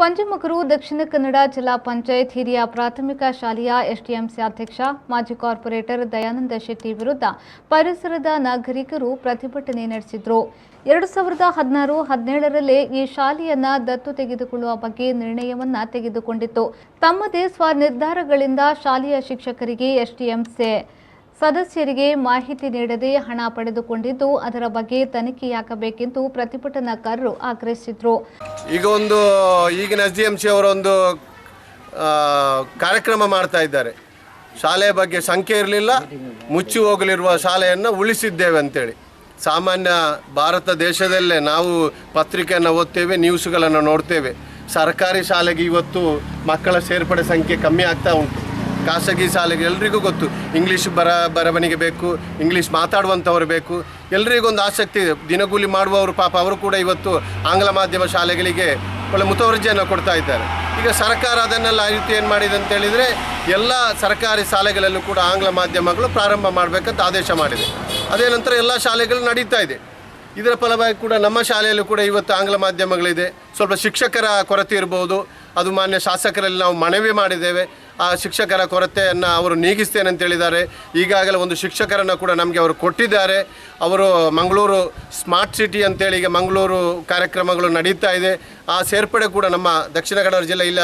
ಪಂಜಮಕರು ದಕ್ಷಿಣ ಕನ್ನಡ ಜಿಲ್ಲಾ ಪಂಚಾಯತ್ ಹಿರಿಯ ಪ್ರಾಥಮಿಕ ಶಾಲೆಯ ಎಸ್ಡಿಎಂಸಿ ಅಧ್ಯಕ್ಷ ಮಾಜಿ ಕಾರ್ಪೊರೇಟರ್ ದಯಾನಂದ ಶೆಟ್ಟಿ ವಿರುದ್ಧ ಪರಿಸರದ ನಾಗರಿಕರು ಪ್ರತಿಭಟನೆ ನಡೆಸಿದರು. 2016-17ರಲ್ಲಿ ಈ ಶಾಲೆಯನ್ನ ದತ್ತು ತೆಗೆದುಕೊಳ್ಳುವ ಬಗ್ಗೆ ನಿರ್ಣಯವನ್ನ ತೆಗೆದುಕೊಂಡಿತ್ತು. ತಮ್ಮದೇ ಸ್ವನಿರ್ಧಾರಗಳಿಂದ ಶಾಲೆಯ ಶಿಕ್ಷಕರಿಗೆ ಎಸ್ಡಿಎಂಸಿ ಸದಸ್ಯರಿಗೆ ಮಾಹಿತಿ ನೀಡದೆ ಹಣ ಪಡೆದುಕೊಂಡಿದ್ದು ಅದರ ಬಗ್ಗೆ ತನಿಖೆಯಾಗಬೇಕೆಂದು ಪ್ರತಿಭಟನಾಕಾರರು ಆಗ್ರಹಿಸಿದರು. ಈಗಿನ ಎಸ್ಡಿಎಂಸಿ ಅವರು ಒಂದು ಕಾರ್ಯಕ್ರಮ ಮಾಡ್ತಾ ಇದ್ದಾರೆ. ಶಾಲೆಯ ಬಗ್ಗೆ ಸಂಖ್ಯೆ ಇರಲಿಲ್ಲ, ಮುಚ್ಚಿ ಹೋಗಲಿರುವ ಶಾಲೆಯನ್ನು ಉಳಿಸಿದ್ದೇವೆ ಅಂತೇಳಿ. ಸಾಮಾನ್ಯ ಭಾರತ ದೇಶದಲ್ಲೇ ನಾವು ಪತ್ರಿಕೆಯನ್ನು ಓದ್ತೇವೆ, ನ್ಯೂಸ್ಗಳನ್ನು ನೋಡ್ತೇವೆ. ಸರ್ಕಾರಿ ಶಾಲೆಗೆ ಇವತ್ತು ಮಕ್ಕಳ ಸೇರ್ಪಡೆ ಸಂಖ್ಯೆ ಕಮ್ಮಿ ಆಗ್ತಾ ಉಂಟು. ಖಾಸಗಿ ಶಾಲೆಗೆ ಎಲ್ರಿಗೂ ಗೊತ್ತು, ಇಂಗ್ಲೀಷ್ ಬರವಣಿಗೆ ಬೇಕು, ಇಂಗ್ಲೀಷ್ ಮಾತಾಡುವಂಥವ್ರು ಬೇಕು, ಎಲ್ರಿಗೊಂದು ಆಸಕ್ತಿ ಇದೆ. ದಿನಗೂಲಿ ಮಾಡುವವರು ಪಾಪ ಅವರು ಕೂಡ ಇವತ್ತು ಆಂಗ್ಲ ಮಾಧ್ಯಮ ಶಾಲೆಗಳಿಗೆ ಒಳ್ಳೆ ಮುತುವರ್ಜಿಯನ್ನು ಕೊಡ್ತಾ ಇದ್ದಾರೆ. ಈಗ ಸರ್ಕಾರ ಅದನ್ನೆಲ್ಲ ಆ ರೀತಿ ಏನು ಮಾಡಿದೆ ಅಂತ ಹೇಳಿದರೆ ಎಲ್ಲ ಸರ್ಕಾರಿ ಶಾಲೆಗಳಲ್ಲೂ ಕೂಡ ಆಂಗ್ಲ ಮಾಧ್ಯಮಗಳು ಪ್ರಾರಂಭ ಮಾಡಬೇಕಂತ ಆದೇಶ ಮಾಡಿದೆ. ಅದೇ ನಂತರ ಎಲ್ಲ ಶಾಲೆಗಳು ನಡೀತಾ ಇದೆ. ಇದರ ಫಲವಾಗಿ ಕೂಡ ನಮ್ಮ ಶಾಲೆಯಲ್ಲೂ ಕೂಡ ಇವತ್ತು ಆಂಗ್ಲ ಮಾಧ್ಯಮಗಳಿದೆ. ಸ್ವಲ್ಪ ಶಿಕ್ಷಕರ ಕೊರತೆ ಇರ್ಬೋದು, ಅದು ಮಾನ್ಯ ಶಾಸಕರಲ್ಲಿ ನಾವು ಮನವಿ ಮಾಡಿದ್ದೇವೆ. ಆ ಶಿಕ್ಷಕರ ಕೊರತೆಯನ್ನು ಅವರು ನೀಗಿಸ್ತೇನೆ ಅಂತ ಹೇಳಿದ್ದಾರೆ. ಈಗಾಗಲೇ ಒಂದು ಶಿಕ್ಷಕರನ್ನು ಕೂಡ ನಮಗೆ ಅವರು ಕೊಟ್ಟಿದ್ದಾರೆ. ಅವರು ಮಂಗಳೂರು ಸ್ಮಾರ್ಟ್ ಸಿಟಿ ಅಂತೇಳಿ ಈಗ ಮಂಗಳೂರು ಕಾರ್ಯಕ್ರಮಗಳು ನಡೀತಾ ಇದೆ. ಆ ಸೇರ್ಪಡೆ ಕೂಡ ನಮ್ಮ ದಕ್ಷಿಣ ಕನ್ನಡ ಜಿಲ್ಲೆ ಇಲ್ಲ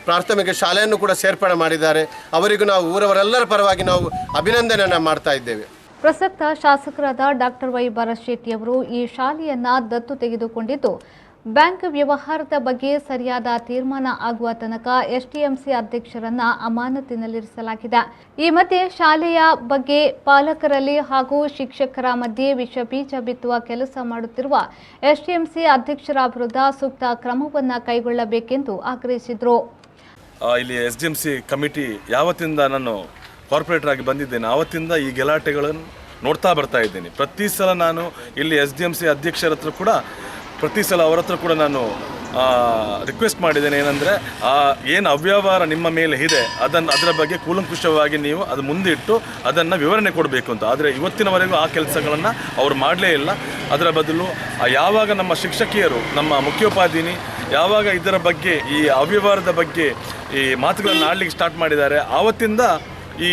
ಪ್ರಾಥಮಿಕ ಶಾಲೆಯನ್ನು ಕೂಡ ಸೇರ್ಪಡೆ ಮಾಡಿದ್ದಾರೆ. ಅವರಿಗೂ ನಾವು ಊರವರೆಲ್ಲರ ಪರವಾಗಿ ನಾವು ಅಭಿನಂದನೆಯನ್ನು ಮಾಡ್ತಾ ಇದ್ದೇವೆ. ಪ್ರಸಕ್ತ ಶಾಸಕರಾದ ಡಾಕ್ಟರ್ ವೈ ಭರತ್ ಶೆಟ್ಟಿ ಅವರು ಈ ಶಾಲೆಯನ್ನ ದತ್ತು ತೆಗೆದುಕೊಂಡಿದ್ದು ಬ್ಯಾಂಕ್ ವ್ಯವಹಾರದ ಬಗ್ಗೆ ಸರಿಯಾದ ತೀರ್ಮಾನ ಆಗುವ ತನಕ ಎಸ್ಡಿಎಂಸಿ ಅಧ್ಯಕ್ಷರನ್ನ ಅಮಾನತಿನಲ್ಲಿರಿಸಲಾಗಿದೆ. ಈ ಮಧ್ಯೆ ಶಾಲೆಯ ಬಗ್ಗೆ ಪಾಲಕರಲ್ಲಿ ಹಾಗೂ ಶಿಕ್ಷಕರ ಮಧ್ಯೆ ವಿಷಬೀಜ ಬಿತ್ತುವ ಕೆಲಸ ಮಾಡುತ್ತಿರುವ ಎಸ್ಡಿಎಂಸಿ ಅಧ್ಯಕ್ಷರ ವಿರುದ್ಧ ಸೂಕ್ತ ಕ್ರಮವನ್ನು ಕೈಗೊಳ್ಳಬೇಕೆಂದು ಆಗ್ರಹಿಸಿದರು. ಇಲ್ಲಿ ಎಸ್ಡಿಎಂಸಿ ಕಮಿಟಿ ಯಾವತ್ತಿಂದ ನಾನು ಕಾರ್ಪೊರೇಟರ್ ಆಗಿ ಬಂದಿದ್ದೇನೆ ಆವತ್ತಿಂದ ಈ ಗಲಾಟೆಗಳನ್ನು ನೋಡ್ತಾ ಬರ್ತಾ ಇದ್ದೀನಿ. ಪ್ರತಿ ಸಲ ನಾನು ಇಲ್ಲಿ ಎಸ್ಡಿಎಂಸಿ ಅಧ್ಯಕ್ಷರ ಹತ್ರ ಕೂಡ ಪ್ರತಿ ಸಲ ಅವರ ಹತ್ರ ಕೂಡ ನಾನು ರಿಕ್ವೆಸ್ಟ್ ಮಾಡಿದ್ದೇನೆ. ಏನಂದರೆ ಏನು ಅವ್ಯವಹಾರ ನಿಮ್ಮ ಮೇಲೆ ಇದೆ ಅದರ ಬಗ್ಗೆ ಕೂಲಂಕುಷವಾಗಿ ನೀವು ಅದು ಮುಂದೆ ಇಟ್ಟು ಅದನ್ನು ವಿವರಣೆ ಕೊಡಬೇಕು ಅಂತ. ಆದರೆ ಇವತ್ತಿನವರೆಗೂ ಆ ಕೆಲಸಗಳನ್ನು ಅವರು ಮಾಡಲೇ ಇಲ್ಲ. ಅದರ ಬದಲು ಯಾವಾಗ ನಮ್ಮ ಶಿಕ್ಷಕಿಯರು, ನಮ್ಮ ಮುಖ್ಯೋಪಾಧ್ಯಾಯಿನಿ ಯಾವಾಗ ಇದರ ಬಗ್ಗೆ ಈ ಅವ್ಯವಹಾರದ ಬಗ್ಗೆ ಈ ಮಾತುಗಳನ್ನು ಆಡಲಿಕ್ಕೆ ಸ್ಟಾರ್ಟ್ ಮಾಡಿದ್ದಾರೆ, ಆವತ್ತಿಂದ ಈ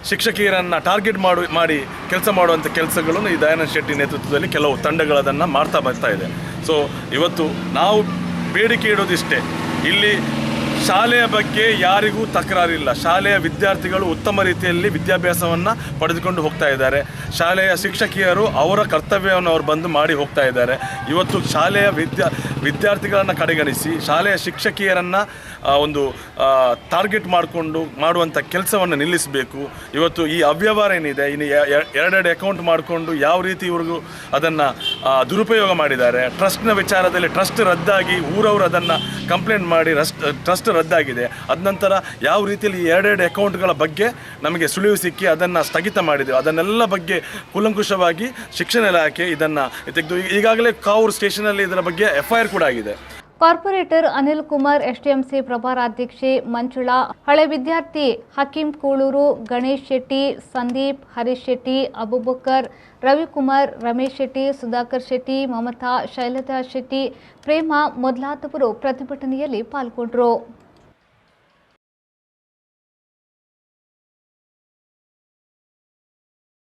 ಶಿಕ್ಷಕಿಯರನ್ನು ಟಾರ್ಗೆಟ್ ಮಾಡಿ ಕೆಲಸ ಮಾಡುವಂಥ ಕೆಲಸಗಳನ್ನು ಈ ದಯಾನಂದ ಶೆಟ್ಟಿ ನೇತೃತ್ವದಲ್ಲಿ ಕೆಲವು ತಂಡಗಳದನ್ನು ಮಾಡ್ತಾ ಬರ್ತಾ ಇದೆ. ಸೊ ಇವತ್ತು ನಾವು ಬೇಡಿಕೆ ಇಡೋದಿಷ್ಟೇ, ಇಲ್ಲಿ ಶಾಲೆಯ ಬಗ್ಗೆ ಯಾರಿಗೂ ತಕರಾರಿಲ್ಲ. ಶಾಲೆಯ ವಿದ್ಯಾರ್ಥಿಗಳು ಉತ್ತಮ ರೀತಿಯಲ್ಲಿ ವಿದ್ಯಾಭ್ಯಾಸವನ್ನು ಪಡೆದುಕೊಂಡು ಹೋಗ್ತಾ ಇದ್ದಾರೆ. ಶಾಲೆಯ ಶಿಕ್ಷಕಿಯರು ಅವರ ಕರ್ತವ್ಯವನ್ನು ಅವರು ಬಂದು ಮಾಡಿ ಹೋಗ್ತಾ ಇದ್ದಾರೆ. ಇವತ್ತು ಶಾಲೆಯ ವಿದ್ಯಾರ್ಥಿಗಳನ್ನು ಕಡೆಗಣಿಸಿ ಶಾಲೆಯ ಶಿಕ್ಷಕಿಯರನ್ನು ಒಂದು ಟಾರ್ಗೆಟ್ ಮಾಡುವಂಥ ಕೆಲಸವನ್ನು ನಿಲ್ಲಿಸಬೇಕು. ಇವತ್ತು ಈ ಅವ್ಯವಹಾರ ಏನಿದೆ, ಇನ್ನು ಎರಡೆರಡು ಅಕೌಂಟ್ ಮಾಡಿಕೊಂಡು ಯಾವ ರೀತಿ ಇವ್ರಿಗೂ ಅದನ್ನು ದುರುಪಯೋಗ ಮಾಡಿದ್ದಾರೆ. ಟ್ರಸ್ಟ್ನ ವಿಚಾರದಲ್ಲಿ ಟ್ರಸ್ಟ್ ರದ್ದಾಗಿ ಊರವರು ಅದನ್ನು ಕಂಪ್ಲೇಂಟ್ ಮಾಡಿ ಟ್ರಸ್ಟ್ ರದ್ದಾಗಿದೆ. ಅದ ನಂತರ ಯಾವ ರೀತಿಯಲ್ಲಿ ಎರಡೆರಡು ಅಕೌಂಟ್ಗಳ ಬಗ್ಗೆ ನಮಗೆ ಸುಳಿವು ಸಿಕ್ಕಿ ಅದನ್ನು ಸ್ಥಗಿತ ಮಾಡಿದೆ. ಅದನ್ನೆಲ್ಲ ಬಗ್ಗೆ ಕೂಲಂಕುಷವಾಗಿ ಶಿಕ್ಷಣ ಇಲಾಖೆ ಇದನ್ನು ತೆಗೆದು ಈಗಾಗಲೇ ಕಾವೂರು ಸ್ಟೇಷನಲ್ಲಿ ಇದರ ಬಗ್ಗೆ FIR ಕೂಡ ಆಗಿದೆ. ಕಾರ್ಪೊರೇಟರ್ ಅನಿಲ್ ಕುಮಾರ್, ಎಸ್ಡಿಎಂಸಿ ಪ್ರಭಾರಾಧ್ಯಕ್ಷೆ ಮಂಜುಳಾ, ಹಳೆ ವಿದ್ಯಾರ್ಥಿ ಹಕೀಂ ಕೂಳೂರು, ಗಣೇಶ್ ಶೆಟ್ಟಿ, ಸಂದೀಪ್, ಹರೀಶ್ ಶೆಟ್ಟಿ, ಅಬುಬಕರ್, ರವಿಕುಮಾರ್, ರಮೇಶ್ ಶೆಟ್ಟಿ, ಸುಧಾಕರ್ ಶೆಟ್ಟಿ, ಮಮತಾ, ಶೈಲಜಾ ಶೆಟ್ಟಿ, ಪ್ರೇಮ ಮೊದಲಾದವರು ಪ್ರತಿಭಟನೆಯಲ್ಲಿ ಪಾಲ್ಗೊಂಡರು.